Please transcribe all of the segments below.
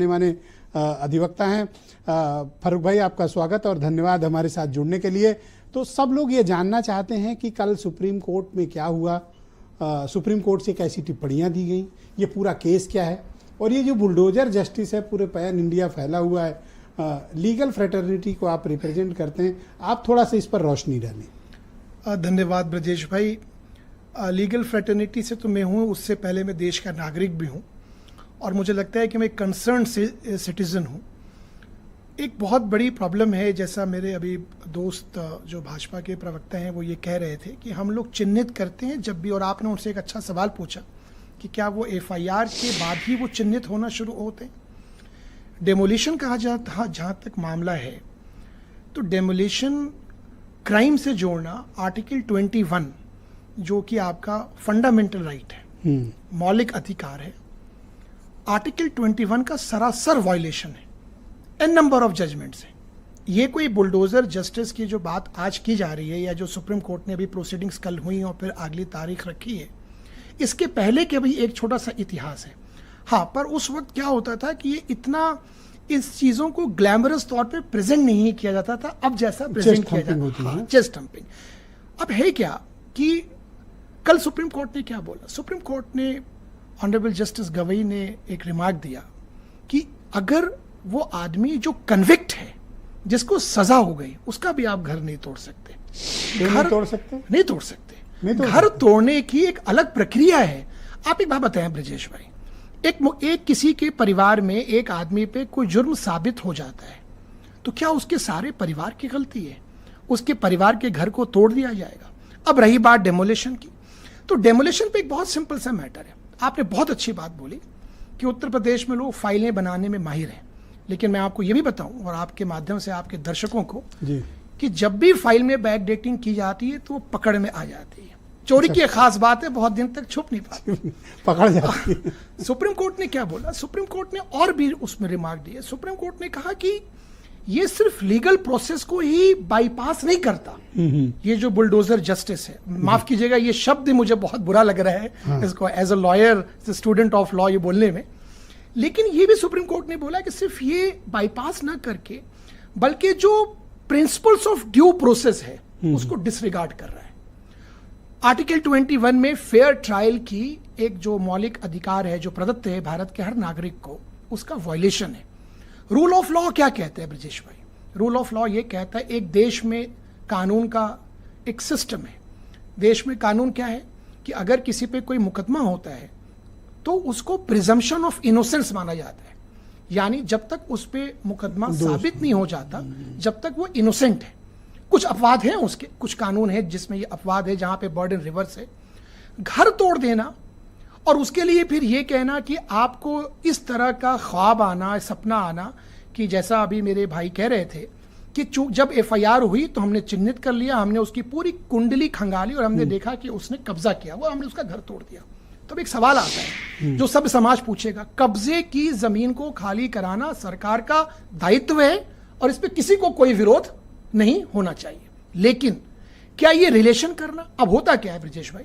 माने अधिवक्ता हैं। फारूक भाई, आपका स्वागत और धन्यवाद हमारे साथ जुड़ने के लिए। तो सब लोग ये जानना चाहते हैं कि कल सुप्रीम कोर्ट में क्या हुआ, सुप्रीम कोर्ट से कैसी टिप्पणियां दी गई, ये पूरा केस क्या है, और ये जो बुलडोजर जस्टिस है पूरे पैन इंडिया फैला हुआ है, लीगल फ्रेटर्निटी को आप रिप्रेजेंट करते हैं, आप थोड़ा सा इस पर रोशनी डालें। धन्यवाद ब्रजेश भाई। लीगल फ्रेटर्निटी से तो मैं हूँ, उससे पहले मैं देश का नागरिक भी हूँ और मुझे लगता है कि मैं कंसर्न सिटीज़न हूँ। एक बहुत बड़ी प्रॉब्लम है, जैसा मेरे अभी दोस्त जो भाजपा के प्रवक्ता हैं वो ये कह रहे थे कि हम लोग चिन्हित करते हैं जब भी, और आपने उनसे एक अच्छा सवाल पूछा कि क्या वो एफआईआर के बाद ही वो चिन्हित होना शुरू होते हैं। डेमोलिशन कहा जाता, जहाँ तक मामला है तो डेमोलिशन क्राइम से जोड़ना आर्टिकल 21 जो कि आपका फंडामेंटल राइट है, मौलिक अधिकार है, आर्टिकल 21 का सरासर वायलेशन है एन नंबर ऑफ जजमेंट्स है। ये कोई बुलडोजर जस्टिस की जो बात आज की जा रही है या जो सुप्रीम कोर्ट ने अभी प्रोसीडिंग्स कल हुई और फिर अगली तारीख रखी है, इसके पहले के भी एक छोटा सा इतिहास है। हाँ, पर उस वक्त क्या होता था कि ये इतना इस चीज़ों को ग्लैमरस तौर पे प्रेजेंट नहीं किया जाता था, अब जैसा प्रेजेंट किया जाता है, चेस्ट थम्पिंग। अब है क्या कि कल सुप्रीम कोर्ट ने क्या बोला, सुप्रीम कोर्ट ने ऑनरेबल जस्टिस गवई ने एक रिमार्क दिया कि अगर वो आदमी जो कन्विक्ट है, जिसको सजा हो गई, उसका भी आप घर नहीं तोड़ सकते। नहीं तोड़ सकते, नहीं तोड़ सकते। घर तोड़ने की एक अलग प्रक्रिया है। आप एक बात बताएं ब्रजेश भाई, एक किसी के परिवार में एक आदमी पे कोई जुर्म साबित हो जाता है तो क्या उसके सारे परिवार की गलती है? उसके परिवार के घर को तोड़ दिया जाएगा। अब रही बात डेमोलिशन की, तो डेमोलिशन पे एक बहुत सिंपल सा मैटर है। आपने बहुत अच्छी बात बोली कि उत्तर प्रदेश में लोग फाइलें बनाने में माहिर हैं, लेकिन मैं आपको ये भी बताऊं और आपके माध्यम से आपके दर्शकों को जी, कि जब भी फाइल में बैक डेटिंग की जाती है तो वो पकड़ में आ जाती है। चोरी की एक खास बात है, बहुत दिन तक छुप नहीं पाती, पकड़ जाती है। सुप्रीम कोर्ट ने क्या बोला, सुप्रीम कोर्ट ने और भी उसमें रिमार्क दिए। सुप्रीम कोर्ट ने कहा कि ये सिर्फ लीगल प्रोसेस को ही बाईपास नहीं करता, ये जो बुलडोजर जस्टिस है, माफ कीजिएगा ये शब्द मुझे बहुत बुरा लग रहा है, हाँ, इसको as a lawyer, student of law ये बोलने में, लेकिन ये भी सुप्रीम कोर्ट ने बोला कि सिर्फ ये बाईपास ना करके बल्कि जो प्रिंसिपल्स ऑफ ड्यू प्रोसेस है उसको डिसरिगार्ड कर रहा है। आर्टिकल 21 में फेयर ट्रायल की एक जो मौलिक अधिकार है जो प्रदत्त है भारत के हर नागरिक को, उसका वायलेशन है। रूल ऑफ लॉ क्या कहते हैं ब्रजेश भाई? रूल ऑफ लॉ ये कहता है एक देश में कानून का एक सिस्टम है। देश में कानून क्या है कि अगर किसी पे कोई मुकदमा होता है तो उसको प्रिजम्पशन ऑफ इनोसेंस माना जाता है, यानी जब तक उस पे मुकदमा साबित नहीं हो जाता जब तक वो इनोसेंट है। कुछ अपवाद हैं उसके, कुछ कानून है जिसमें ये अपवाद है जहां पे बर्डन रिवर्स है। घर तोड़ देना और उसके लिए फिर ये कहना कि आपको इस तरह का ख्वाब आना, सपना आना कि जैसा अभी मेरे भाई कह रहे थे कि जब एफआईआर हुई तो हमने चिन्हित कर लिया, हमने उसकी पूरी कुंडली खंगाली और हमने देखा कि उसने कब्जा किया, वो हमने उसका घर तोड़ दिया। तब एक सवाल आता है जो सब समाज पूछेगा, कब्जे की जमीन को खाली कराना सरकार का दायित्व है और इस पर किसी को कोई विरोध नहीं होना चाहिए, लेकिन क्या ये रिलेशन करना, अब होता क्या है ब्रजेश भाई,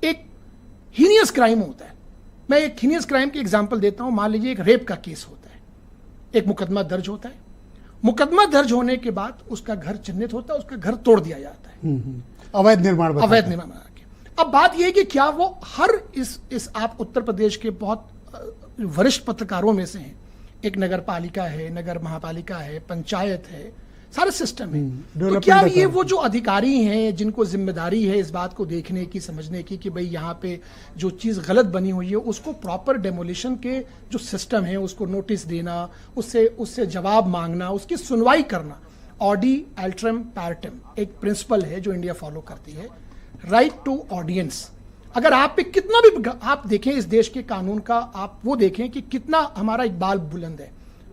एक हीनियस क्राइम होता है। मैं एक हीनियस क्राइम की एग्जांपल देता हूं। मान लीजिए एक रेप का केस होता है, एक मुकदमा दर्ज होता है, मुकदमा दर्ज होने के बाद उसका घर चिन्हित होता है, उसका घर तोड़ दिया जाता है, अवैध निर्माण, अवैध निर्माण। अब बात यह है कि क्या वो हर इस आप उत्तर प्रदेश के बहुत वरिष्ठ पत्रकारों में से हैं, एक नगर पालिका है, नगर महापालिका है, पंचायत है, सारे सिस्टम है, तो क्या ये वो जो अधिकारी हैं जिनको जिम्मेदारी है इस बात को देखने की, समझने की कि भाई यहाँ पे जो चीज़ गलत बनी हुई है उसको प्रॉपर डेमोलिशन के जो सिस्टम है उसको नोटिस देना, उससे जवाब मांगना, उसकी सुनवाई करना, ऑडी एल्ट्रम पैरेटम एक प्रिंसिपल है जो इंडिया फॉलो करती है, राइट टू ऑडियंस। अगर आप पे कितना भी आप देखें इस देश के कानून का, आप वो देखें कि कितना हमारा इकबाल बुलंद है।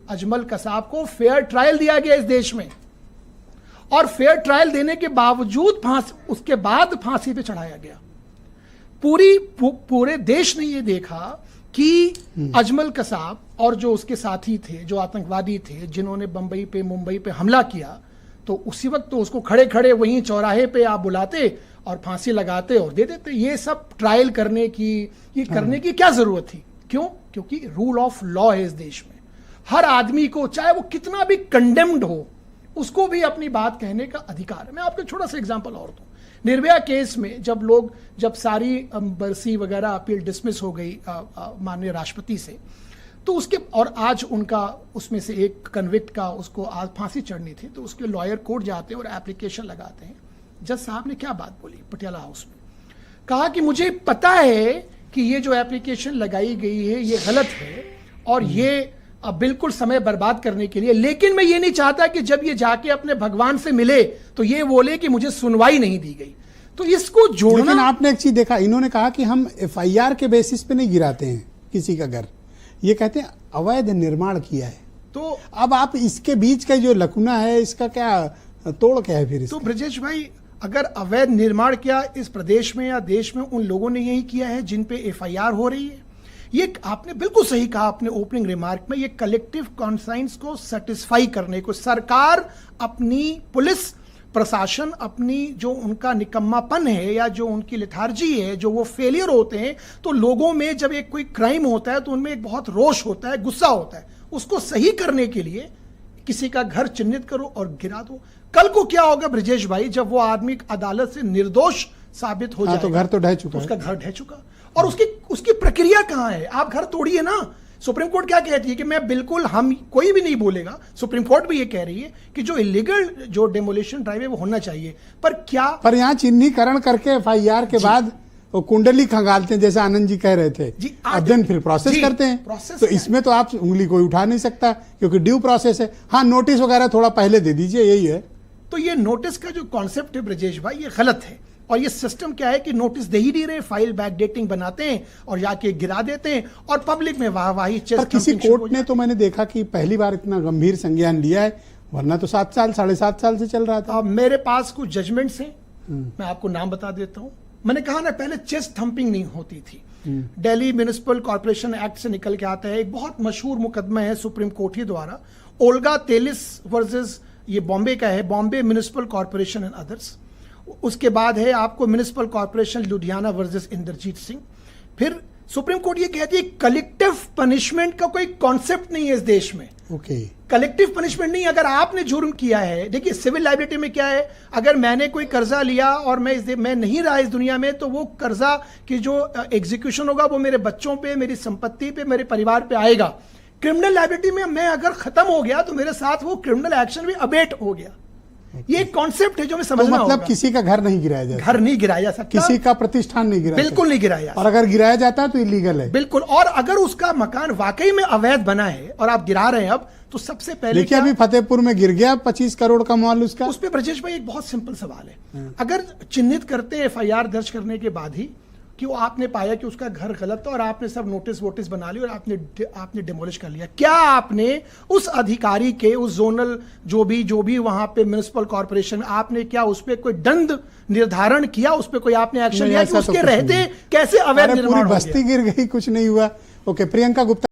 अजमल कसाब को फेयर ट्रायल दिया गया इस देश में और फेयर ट्रायल देने के बावजूद उसके बाद फांसी पे चढ़ाया गया। पूरे देश ने ये देखा कि अजमल कसाब और जो उसके साथी थे, जो आतंकवादी थे, जिन्होंने मुंबई पे हमला किया, तो उसी वक्त तो उसको खड़े खड़े वहीं चौराहे पे आप बुलाते और फांसी लगाते और दे देते। ये सब ट्रायल करने की, ये करने की क्या जरूरत थी? क्यों? क्योंकि रूल ऑफ लॉ है इस देश में। हर आदमी को, चाहे वो कितना भी कंडेम्ड हो, उसको भी अपनी बात कहने का अधिकार है। मैं आपको छोटा सा एग्जांपल और दूं। निर्भया केस में जब सारी बरसी वगैरह अपील डिसमिस हो गई माननीय राष्ट्रपति से, तो उसके और आज उनका उसमें से एक कन्विक्ट का उसको आज फांसी चढ़नी थी, तो उसके लॉयर कोर्ट जाते हैं और एप्लीकेशन लगाते हैं। जज साहब ने क्या बात बोली पटियाला हाउस में, कहा कि मुझे पता है कि ये जो एप्लीकेशन लगाई गई है ये गलत है और ये बिल्कुल समय बर्बाद करने के लिए, लेकिन मैं ये नहीं चाहता कि जब ये जाके अपने भगवान से मिले तो ये बोले कि मुझे सुनवाई नहीं दी गई। तो इसको जोड़ना। लेकिन आपने एक चीज देखा, इन्होंने कहा कि हम एफआईआर के बेसिस पे नहीं गिराते हैं किसी का घर, ये कहते हैं अवैध निर्माण किया है। तो अब आप इसके बीच का जो लकुना है, इसका क्या तोड़ क्या है फिर इसका? तो ब्रजेश भाई, अगर अवैध निर्माण किया इस प्रदेश में या देश में, उन लोगों ने यही किया है जिन पे एफआईआर हो रही है। ये आपने बिल्कुल सही कहा अपने ओपनिंग रिमार्क में, ये कलेक्टिव कॉन्साइंस को सेटिस्फाई करने को सरकार, अपनी पुलिस प्रशासन, अपनी जो उनका निकम्मापन है या जो उनकी लेथार्जी है, जो वो फेलियर होते हैं, तो लोगों में जब एक कोई क्राइम होता है तो उनमें एक बहुत रोष होता है, गुस्सा होता है। उसको सही करने के लिए किसी का घर चिन्हित करो और गिरा दो। कल को क्या होगा ब्रजेश भाई, जब वो आदमी अदालत से निर्दोष साबित हो जाएगा, तो घर तो ढह चुका है, उसका घर ढह चुका। और उसकी प्रक्रिया कहां है? आप घर तोड़िए ना। सुप्रीम कोर्ट क्या कहती है कि मैं बिल्कुल, हम कोई भी नहीं बोलेगा, सुप्रीम कोर्ट भी ये कह रही है कि जो इलीगल जो डेमोलिशन ड्राइव है वो होना चाहिए, पर यहाँ चिन्हीकरण करके एफआईआर के बाद वो कुंडली खंगालते हैं, जैसे आनंद जी कह रहे थे जी, अब दिन फिर प्रोसेस करते हैं। प्रोसेस तो इसमें तो आप उंगली कोई उठा नहीं सकता क्योंकि ड्यू प्रोसेस है। हाँ, नोटिस वगैरह थोड़ा पहले दे दीजिए, यही है। तो ये नोटिस का जो कॉन्सेप्ट है ब्रजेश भाई, ये गलत है। और ये सिस्टम क्या है कि नोटिस दे ही नहीं रहे, फाइल बैकडेटिंग बनाते हैं और जाके गिरा देते हैं और पब्लिक में वाहवाही। पर किसी कोर्ट ने तो मैंने देखा कि पहली बार इतना गंभीर संज्ञान लिया है, वरना तो 7 साल 7.5 साल से चल रहा था। मेरे पास कुछ जजमेंट्स हैं, मैं आपको नाम बता देता हूं। मैंने कहा ना, पहले चेस्ट थंपिंग नहीं होती थी। दिल्ली म्युनिसिपल कॉर्पोरेशन एक्ट से निकल के आता है, एक बहुत मशहूर मुकदमा है सुप्रीम कोर्ट ही द्वारा, ओल्गा तेलिस वर्सेस, ये बॉम्बे का है, Bombay municipal corporation and others. उसके बाद है आपको municipal corporation Ludhiana versus Inderjit Singh. फिर सुप्रीम कोर्ट ये कहती है कलेक्टिव पनिशमेंट का कोई कॉन्सेप्ट नहीं है इस देश में। ओके, कलेक्टिव पनिशमेंट नहीं। अगर आपने जुर्म किया है, देखिए सिविल लायबिलिटी में क्या है, अगर मैंने कोई कर्जा लिया और मैं नहीं रहा इस दुनिया में, तो वो कर्जा की जो एग्जीक्यूशन होगा वो मेरे बच्चों पे, मेरी संपत्ति पे, मेरे परिवार पे आएगा। क्रिमिनल लायबिलिटी में मैं अगर खत्म हो गया तो मेरे साथ वो क्रिमिनल एक्शन भी अबेट हो गया। ये एक कॉन्सेप्ट है जो मैं समझना मतलब होगा। किसी का घर नहीं गिराया जाता, घर नहीं गिराया जा सकता, किसी का प्रतिष्ठान नहीं गिराया, बिल्कुल नहीं गिराया, और अगर गिराया जाता है तो इलीगल है, बिल्कुल। और अगर उसका मकान वाकई में अवैध बना है और आप गिरा रहे हैं अब, तो सबसे पहले देखिए अभी फतेहपुर में गिर गया 25 करोड़ का मॉल, उसका उस पे ब्रजेश भाई एक बहुत सिंपल सवाल है। अगर चिन्हित करते हैं एफआईआर दर्ज करने के बाद ही कि वो आपने पाया कि उसका घर गलत था और आपने सब नोटिस वोटिस बना ली और आपने डिमोलिश कर लिया, क्या आपने उस अधिकारी के, उस जोनल जो भी वहां पे म्युनिसिपल कॉर्पोरेशन, आपने क्या उस पर कोई दंड निर्धारण किया, उस पर कोई आपने एक्शन लिया कि उसके रहते कैसे अवैध निर्माण हो गया? बस्ती गिर गई, कुछ नहीं हुआ। ओके, प्रियंका गुप्ता।